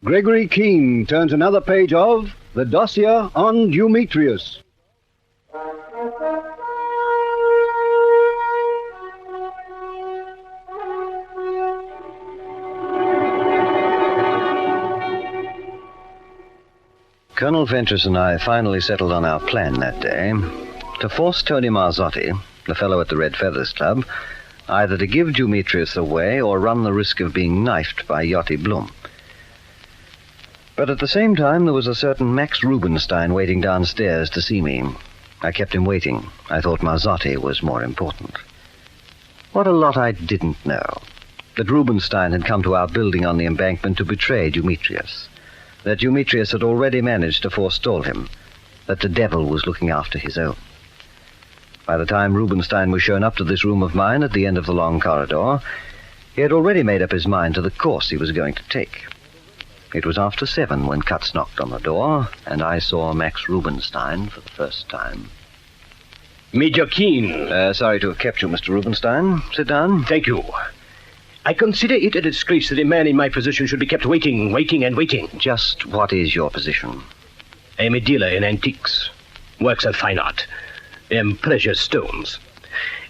Gregory Keene turns another page of the Dossier on Dumetrius. Colonel Ventress and I finally settled on our plan that day to force Tony Marzotti, the fellow at the Red Feathers Club, either to give Dumetrius away or run the risk of being knifed by Yachty Blum. But at the same time, there was a certain Max Rubenstein waiting downstairs to see me. I kept him waiting. I thought Marzotti was more important. What a lot I didn't know. That Rubenstein had come to our building on the embankment to betray Dumetrius. That Dumetrius had already managed to forestall him. That the devil was looking after his own. By the time Rubenstein was shown up to this room of mine at the end of the long corridor, he had already made up his mind to the course he was going to take. It was after 7 when Cutts knocked on the door, and I saw Max Rubenstein for the first time. Major Keene. Sorry to have kept you, Mr. Rubenstein. Sit down. Thank you. I consider it a disgrace that a man in my position should be kept waiting. Just what is your position? I am a dealer in antiques, works of fine art, and precious stones.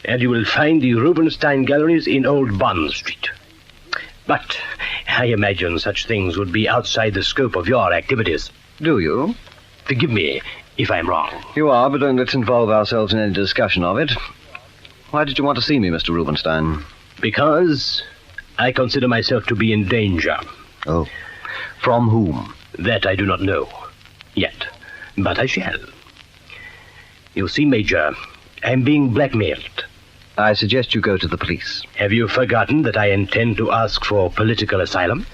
And you will find the Rubenstein galleries in Old Bond Street. But I imagine such things would be outside the scope of your activities. Do you? Forgive me if I'm wrong. You are, but don't let's involve ourselves in any discussion of it. Why did you want to see me, Mr. Rubenstein? Because I consider myself to be in danger. Oh. From whom? That I do not know yet, but I shall. You see, Major, I'm being blackmailed. I suggest you go to the police. Have you forgotten that I intend to ask for political asylum?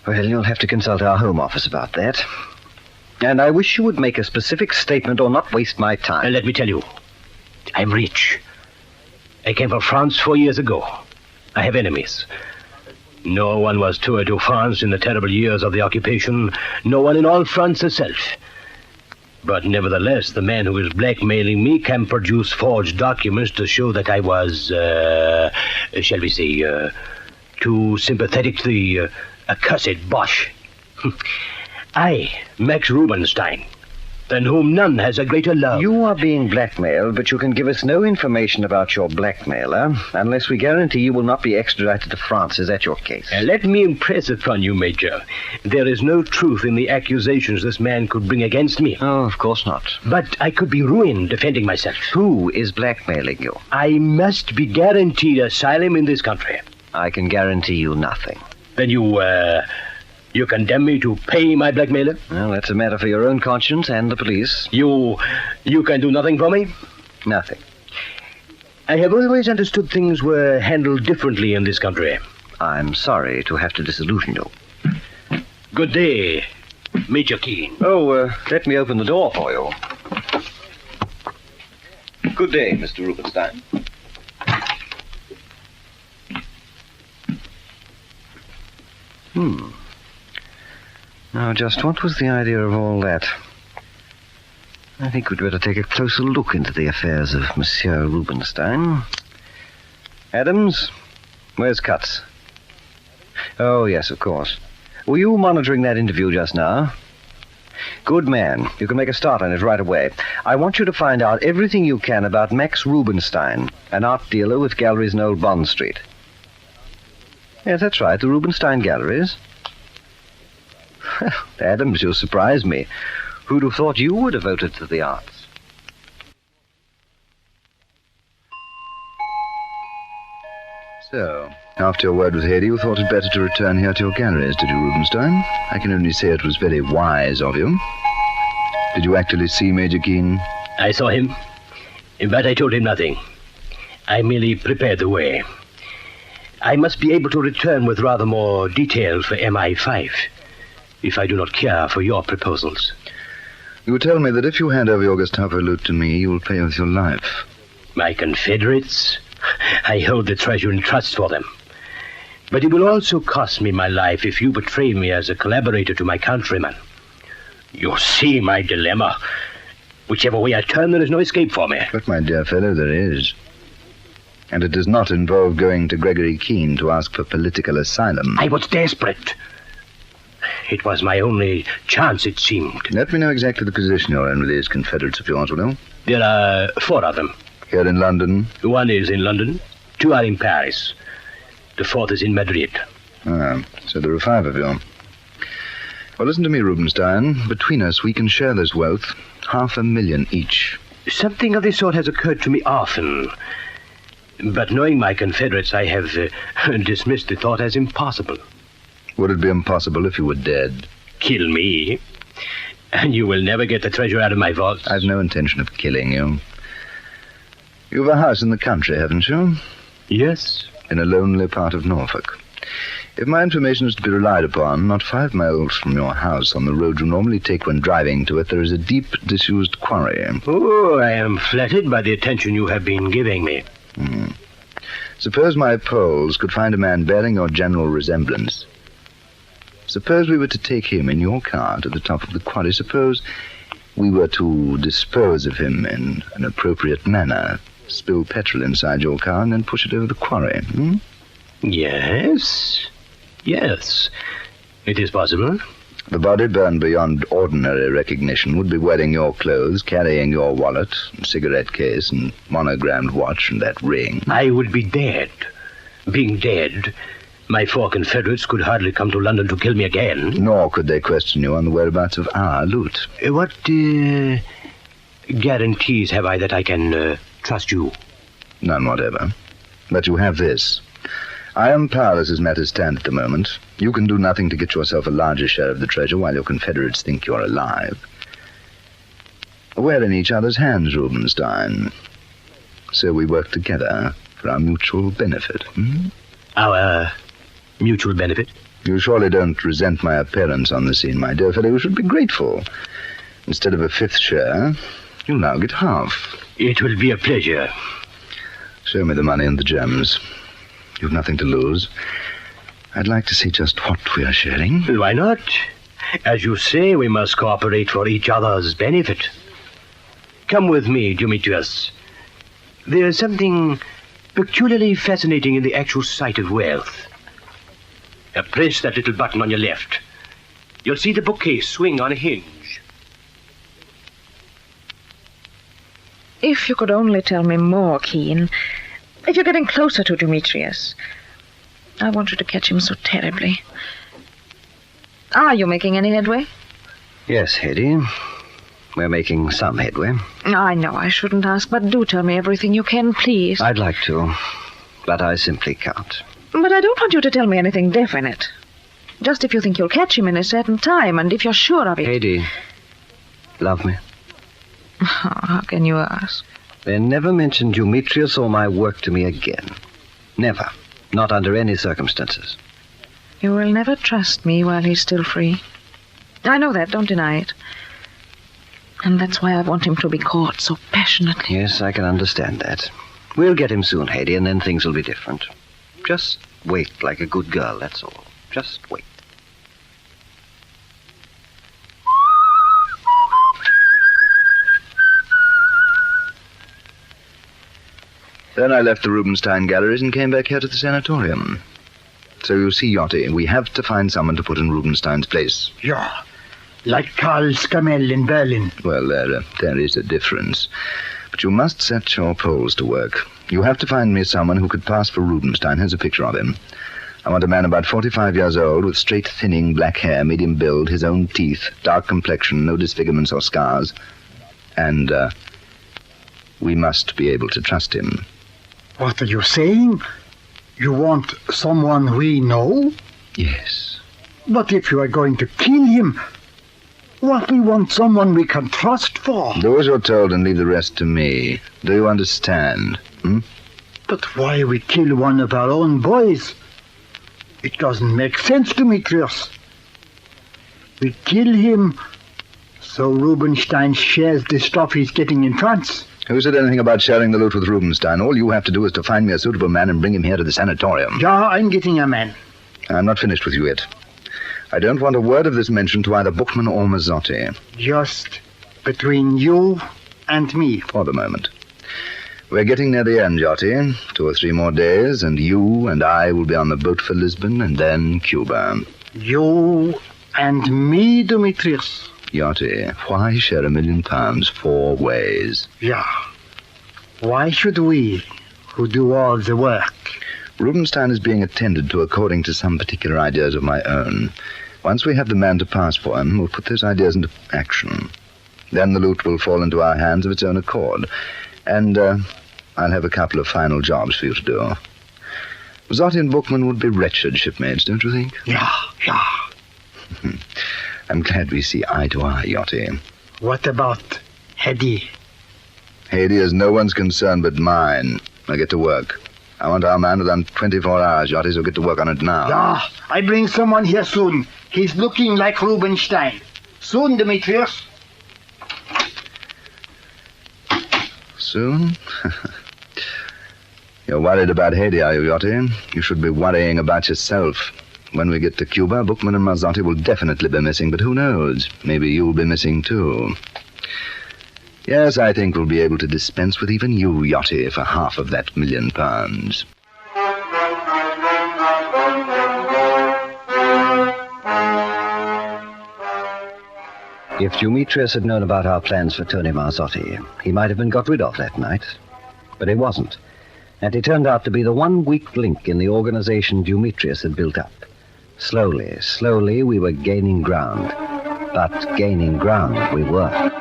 Well, you'll have to consult our Home Office about that. And I wish you would make a specific statement or not waste my time. Let me tell you, I'm rich. I came from France 4 years ago. I have enemies. No one was Tour de France in the terrible years of the occupation. No one in all France herself. But nevertheless, the man who is blackmailing me can produce forged documents to show that I was, shall we say, too sympathetic to the accursed Boche. I, Max Rubenstein, than whom none has a greater love. You are being blackmailed, but you can give us no information about your blackmailer unless we guarantee you will not be extradited to France. Is that your case? Let me impress upon you, Major. There is no truth in the accusations this man could bring against me. Oh, of course not. But I could be ruined defending myself. Who is blackmailing you? I must be guaranteed asylum in this country. I can guarantee you nothing. Then you condemn me to pay my blackmailer? Well, that's a matter for your own conscience and the police. You can do nothing for me? Nothing. I have always understood things were handled differently in this country. I'm sorry to have to disillusion you. Good day, Major Keene. Oh, let me open the door for you. Good day, Mr. Rubenstein. Now, just what was the idea of all that? I think we'd better take a closer look into the affairs of Monsieur Rubenstein. Adams, where's Cutts? Oh, yes, of course. Were you monitoring that interview just now? Good man. You can make a start on it right away. I want you to find out everything you can about Max Rubenstein, an art dealer with galleries in Old Bond Street. Yes, that's right, the Rubenstein Galleries. Adams, you surprise me. Who'd have thought you were devoted to the arts? So, after your word with Hayley, you thought it better to return here to your galleries, did you, Rubenstein? I can only say it was very wise of you. Did you actually see Major Keene? I saw him, but I told him nothing. I merely prepared the way. I must be able to return with rather more details for MI5, if I do not care for your proposals. You tell me that if you hand over your Gestapo loot to me, you will pay with your life. My Confederates? I hold the treasure in trust for them. But it will also cost me my life if you betray me as a collaborator to my countrymen. You see my dilemma. Whichever way I turn, there is no escape for me. But, my dear fellow, there is. And it does not involve going to Gregory Keene to ask for political asylum. I was desperate. It was my only chance, it seemed. Let me know exactly the position you're in with these Confederates of yours, will you? There are 4 of them. Here in London? 1 is in London, 2 are in Paris. The 4th is in Madrid. Ah, so there are 5 of you. Well, listen to me, Rubenstein. Between us, we can share this wealth, 500,000 each. Something of this sort has occurred to me often. But knowing my Confederates, I have dismissed the thought as impossible. Would it be impossible if you were dead? Kill me, and you will never get the treasure out of my vaults. I've no intention of killing you. You've a house in the country, haven't you? Yes. In a lonely part of Norfolk. If my information is to be relied upon, not 5 miles from your house on the road you normally take when driving to it, there is a deep, disused quarry. Oh, I am flattered by the attention you have been giving me. Suppose my Poles could find a man bearing your general resemblance. Suppose we were to take him in your car to the top of the quarry. Suppose we were to dispose of him in an appropriate manner, spill petrol inside your car, and then push it over the quarry. Yes. It is possible. The body, burned beyond ordinary recognition, would be wearing your clothes, carrying your wallet, cigarette case, and monogrammed watch, and that ring. I would be dead. Being dead, my 4 Confederates could hardly come to London to kill me again. Nor could they question you on the whereabouts of our loot. What guarantees have I that I can trust you? None whatever. But you have this. I am powerless as matters stand at the moment. You can do nothing to get yourself a larger share of the treasure while your Confederates think you're alive. We're in each other's hands, Rubenstein. So we work together for our mutual benefit. Our mutual benefit? You surely don't resent my appearance on the scene, my dear fellow. You should be grateful. Instead of a 5th share, you'll now get half. It will be a pleasure. Show me the money and the gems. You've nothing to lose. I'd like to see just what we are sharing. Why not? As you say, we must cooperate for each other's benefit. Come with me, Dumetrius. There's something peculiarly fascinating in the actual sight of wealth. Now press that little button on your left. You'll see the bookcase swing on a hinge. If you could only tell me more, Keen. If you're getting closer to Dumetrius. I want you to catch him so terribly. Are you making any headway? Yes, Hedy. We're making some headway. I know I shouldn't ask, but do tell me everything you can, please. I'd like to, but I simply can't. But I don't want you to tell me anything definite. Just if you think you'll catch him in a certain time, and if you're sure of it. Hedy, love me? How can you ask? Then never mention Dumetrius or my work to me again. Never. Not under any circumstances. You will never trust me while he's still free. I know that, don't deny it. And that's why I want him to be caught so passionately. Yes, I can understand that. We'll get him soon, Hedy, and then things will be different. Just wait like a good girl, that's all. Just wait. Then I left the Rubenstein galleries and came back here to the sanatorium. So you see, Yachty, we have to find someone to put in Rubenstein's place. Yeah, like Karl Scammell in Berlin. Well, there is a difference. But you must set your Poles to work. You have to find me someone who could pass for Rubenstein. Here's a picture of him. I want a man about 45 years old, with straight, thinning, black hair, medium build, his own teeth, dark complexion, no disfigurements or scars. And, we must be able to trust him. What are you saying? You want someone we know? Yes. But if you are going to kill him, what we want someone we can trust for? Do as you're told and leave the rest to me. Do you understand? But why we kill one of our own boys? It doesn't make sense, Dumetrius. We kill him so Rubenstein shares the stuff he's getting in France. Who said anything about sharing the loot with Rubenstein? All you have to do is to find me a suitable man and bring him here to the sanatorium. Yeah, I'm getting a man. I'm not finished with you yet. I don't want a word of this mentioned to either Bookman or Mazzotti. Just between you and me. For the moment. We're getting near the end, Yachty. 2 or 3 more days, and you and I will be on the boat for Lisbon and then Cuba. You And me, Dumetrius. Yachty, why share £1 million 4 ways? Yeah. Why should we, who do all the work? Rubinstein is being attended to according to some particular ideas of my own. Once we have the man to pass for him, we'll put those ideas into action. Then the loot will fall into our hands of its own accord. And I'll have a couple of final jobs for you to do. Zotti and Bookman would be wretched shipmates, don't you think? Yeah. I'm glad we see eye to eye, Yachty. What about Hedy? Hedy is no one's concern but mine. Now get to work. I want our man within 24 hours, Yachty, so get to work on it now. Yeah, I bring someone here soon. He's looking like Rubinstein. Soon, Demetrius. Soon? You're worried about Hedy, are you, Yachty? You should be worrying about yourself. When we get to Cuba, Bookman and Mazzotti will definitely be missing, but who knows? Maybe you'll be missing, too. Yes, I think we'll be able to dispense with even you, Yachty, for half of that £1 million. If Dumetrius had known about our plans for Tony Mazzotti, he might have been got rid of that night. But he wasn't. And he turned out to be the one weak link in the organization Dumetrius had built up. Slowly, we were gaining ground. But gaining ground we were.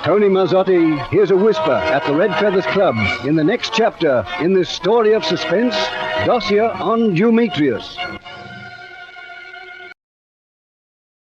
Tony Mazzotti, here's a whisper at the Red Feathers Club in the next chapter in this story of suspense, Dossier on Dumetrius.